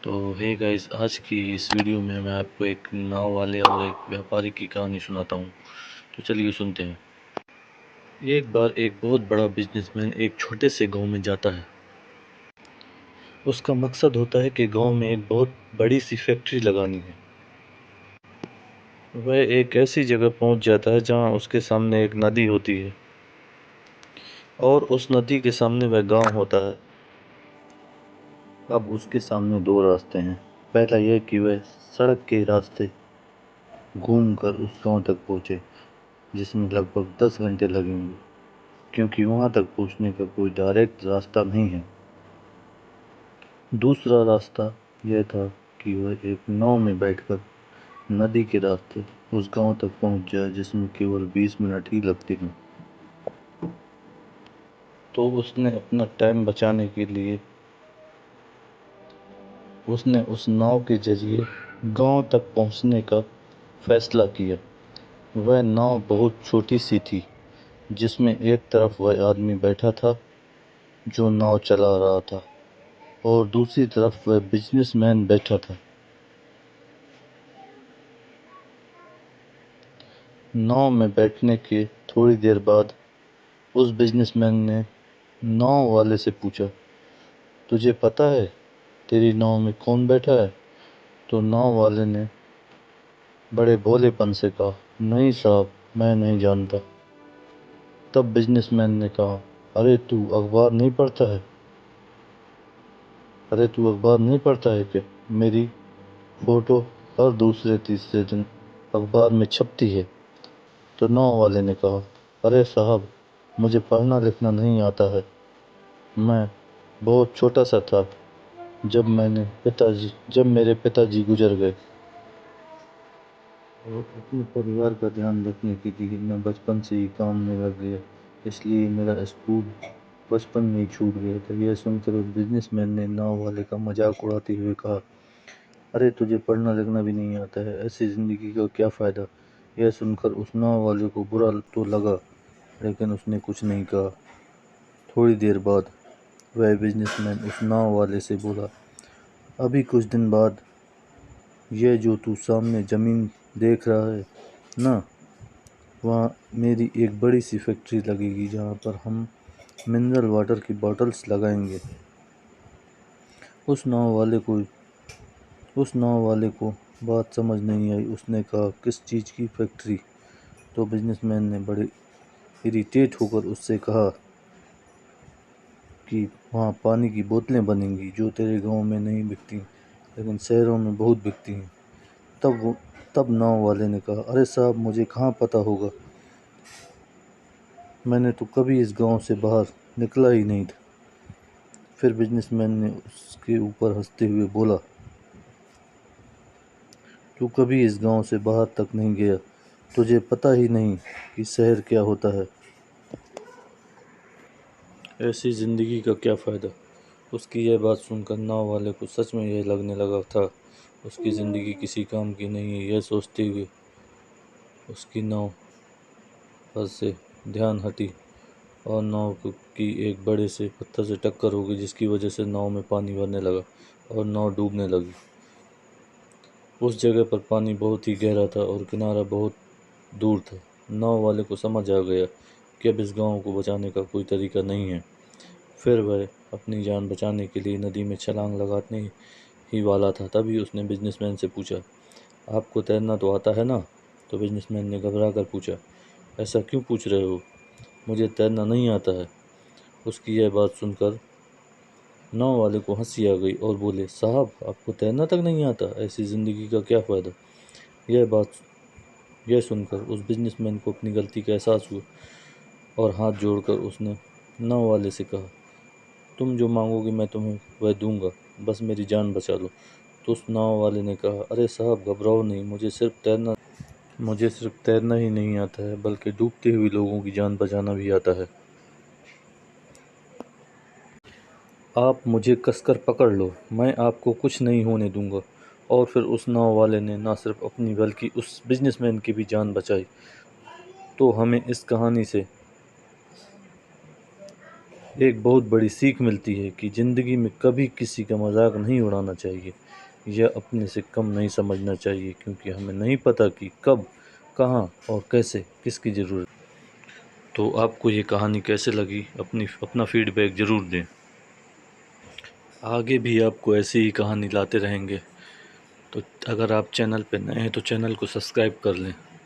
تو ہے گائز، آج کی اس ویڈیو میں آپ کو ایک ناؤ والے اور ایک ویاپاری کی کہانی سناتا ہوں۔ تو چلیے سنتے ہیں۔ ایک بار ایک بہت بڑا بزنس مین ایک چھوٹے سے گاؤں میں جاتا ہے۔ اس کا مقصد ہوتا ہے کہ گاؤں میں ایک بہت بڑی سی فیکٹری لگانی ہے۔ وہ ایک ایسی جگہ پہنچ جاتا ہے جہاں اس کے سامنے ایک ندی ہوتی ہے اور اس ندی کے سامنے وہ گاؤں ہوتا ہے۔ اب اس کے سامنے دو راستے ہیں۔ پہلا یہ کہ وہ سڑک کے راستے گھوم کر اس گاؤں تک پہنچے، جس میں لگ بھگ 10 گھنٹے لگیں گے، کیونکہ وہاں تک پہنچنے کا کوئی ڈائریکٹ راستہ نہیں ہے۔ دوسرا راستہ یہ تھا کہ وہ ایک ناؤ میں بیٹھ کر ندی کے راستے اس گاؤں تک پہنچ جائے، جس میں کیول 20 منٹ ہی لگتے ہیں۔ تو اس نے اپنا ٹائم بچانے کے لیے اس نے اس ناؤ کے ذریعے گاؤں تک پہنچنے کا فیصلہ کیا۔ وہ ناؤ بہت چھوٹی سی تھی، جس میں ایک طرف وہ آدمی بیٹھا تھا جو ناؤ چلا رہا تھا اور دوسری طرف وہ بزنس مین بیٹھا تھا۔ ناؤ میں بیٹھنے کے تھوڑی دیر بعد اس بزنس مین نے ناؤ والے سے پوچھا، تجھے پتہ ہے تیری ناؤ میں کون بیٹھا ہے؟ تو ناؤ والے نے بڑے بھولے پن سے کہا، نہیں صاحب، میں نہیں جانتا۔ تب بزنس مین نے کہا، ارے تو اخبار نہیں پڑھتا ہے کہ میری فوٹو ہر دوسرے تیسرے دن اخبار میں چھپتی ہے؟ تو ناؤ والے نے کہا، ارے صاحب، مجھے پڑھنا لکھنا نہیں آتا ہے۔ میں بہت چھوٹا سا تھا جب میرے پتا جی گزر گئے، اور اپنے پریوار کا دھیان رکھنے کے لیے میں بچپن سے ہی کام میں لگ گیا، اس لیے میرا اسکول بچپن میں ہی چھوٹ گیا تھا۔ یہ سن کر اس بزنس مین نے ناؤ والے کا مذاق اڑاتے ہوئے کہا، ارے تجھے پڑھنا لکھنا بھی نہیں آتا ہے، ایسی زندگی کا کیا فائدہ؟ یہ سن کر اس ناؤ والے کو برا تو لگا، لیکن اس نے کچھ نہیں کہا۔ تھوڑی دیر بعد وہ بزنس مین اس ناؤ والے سے بولا، ابھی کچھ دن بعد یہ جو تو سامنے زمین دیکھ رہا ہے نا، وہاں میری ایک بڑی سی فیکٹری لگے گی، جہاں پر ہم منرل واٹر کی باٹلز لگائیں گے۔ اس ناؤ والے کو بات سمجھ نہیں آئی۔ اس نے کہا، کس چیز کی فیکٹری؟ تو بزنس مین نے بڑے اریٹیٹ ہو کر اس سے کہا کہ وہاں پانی کی بوتلیں بنیں گی، جو تیرے گاؤں میں نہیں بکتی لیکن شہروں میں بہت بکتی ہیں۔ تب ناؤ والے نے کہا، ارے صاحب، مجھے کہاں پتہ ہوگا، میں نے تو کبھی اس گاؤں سے باہر نکلا ہی نہیں تھا۔ پھر بزنس مین نے اس کے اوپر ہنستے ہوئے بولا، تو کبھی اس گاؤں سے باہر تک نہیں گیا، تجھے پتہ ہی نہیں کہ شہر کیا ہوتا ہے، ایسی زندگی کا کیا فائدہ؟ اس کی یہ بات سن کر ناؤ والے کو سچ میں یہ لگنے لگا تھا اس کی زندگی کسی کام کی نہیں ہے۔ یہ سوچتے ہوئے اس کی ناؤ پر سے دھیان ہٹی اور ناؤ کی ایک بڑے سے پتھر سے ٹکر ہو گئی، جس کی وجہ سے ناؤ میں پانی بھرنے لگا اور ناؤ ڈوبنے لگی۔ اس جگہ پر پانی بہت ہی گہرا تھا اور کنارہ بہت دور تھا۔ ناؤ والے کو سمجھ آ گیا کہ اب اس گاؤں کو بچانے کا کوئی طریقہ نہیں ہے۔ پھر وہ اپنی جان بچانے کے لیے ندی میں چھلانگ لگانے ہی والا تھا، تبھی اس نے بزنس مین سے پوچھا، آپ کو تیرنا تو آتا ہے نا؟ تو بزنس مین نے گھبرا کر پوچھا، ایسا کیوں پوچھ رہے ہو، مجھے تیرنا نہیں آتا ہے۔ اس کی یہ بات سن کر ناؤ والے کو ہنسی آ گئی اور بولے، صاحب، آپ کو تیرنا تک نہیں آتا، ایسی زندگی کا کیا فائدہ؟ یہ سن کر اس بزنس مین کو اپنی غلطی کا احساس ہوا اور ہاتھ جوڑ کر اس نے ناؤ والے سے کہا، تم جو مانگو گے میں تمہیں وہ دوں گا، بس میری جان بچا لو۔ تو اس ناؤ والے نے کہا، ارے صاحب، گھبراؤ نہیں، مجھے صرف تیرنا ہی نہیں آتا ہے، بلکہ ڈوبتے ہوئے لوگوں کی جان بچانا بھی آتا ہے۔ آپ مجھے کس کر پکڑ لو، میں آپ کو کچھ نہیں ہونے دوں گا۔ اور پھر اس ناؤ والے نے نہ صرف اپنی بلکہ اس بزنس مین کی بھی جان بچائی۔ تو ہمیں اس کہانی سے ایک بہت بڑی سیکھ ملتی ہے کہ زندگی میں کبھی کسی کا مذاق نہیں اڑانا چاہیے یا اپنے سے کم نہیں سمجھنا چاہیے، کیونکہ ہمیں نہیں پتہ کہ کب، کہاں اور کیسے کس کی ضرورت۔ تو آپ کو یہ کہانی کیسے لگی؟ اپنا فیڈ بیک ضرور دیں۔ آگے بھی آپ کو ایسی ہی کہانی لاتے رہیں گے، تو اگر آپ چینل پہ نئے ہیں تو چینل کو سبسکرائب کر لیں۔